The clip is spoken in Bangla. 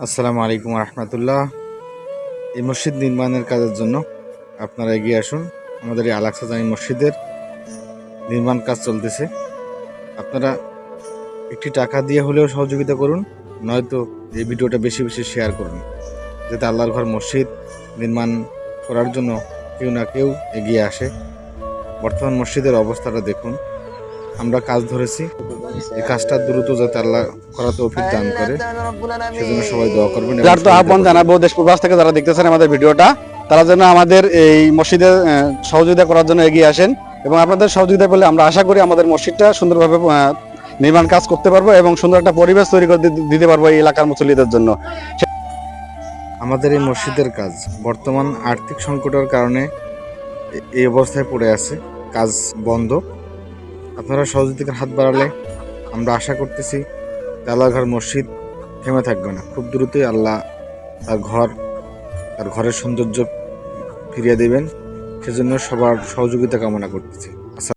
আসসালামু আলাইকুম রহমতুল্লাহ। এই মসজিদ নির্মাণের কাজের জন্য আপনারা এগিয়ে আসুন। আমাদের এই আল-আকসা জামি মসজিদের নির্মাণ কাজ চলতেছে। আপনারা একটি টাকা দিয়ে হলেও সহযোগিতা করুন, নয়তো এই ভিডিওটা বেশি বেশি শেয়ার করুন, যাতে আল্লাহর ঘর মসজিদ নির্মাণ করার জন্য কেউ না কেউ এগিয়ে আসে। বর্তমান মসজিদের অবস্থাটা দেখুন। আমরা কাজ ধরেছি, এই কাজটা দ্রুত যাতে আল্লাহ করা তৌফিক দান করে, সেজন্য সবাই দোয়া করবেন। যার তো আহ্বান জানাবো দেশ প্রবাস থেকে যারা দেখতেছেন আমাদের ভিডিওটা, তারা যেন আমাদের এই মসজিদে সহযোগিতা করার জন্য এগিয়ে আসেন এবং আপনাদের সহযোগিতা পেলে আমরা আশা করি আমাদের মসজিদটা সুন্দরভাবে নির্মাণ কাজ করতে পারবো এবং সুন্দর একটা পরিবেশ তৈরি করে দিতে পারবো এই এলাকার মুসল্লিদের জন্য। আমাদের এই মসজিদের কাজ বর্তমান আর্থিক সংকটের কারণে এই অবস্থায় পড়ে আছে, কাজ বন্ধ। আপনারা সহযোগিতার হাত বাড়ালে আমরা আশা করতেছি আল্লাহর ঘর মসজিদ থেমে থাকবে না। খুব দ্রুতই আল্লাহ তার ঘরের সৌন্দর্য ফিরিয়ে দেবেন, সেজন্য সবার সহযোগিতা কামনা করতেছি।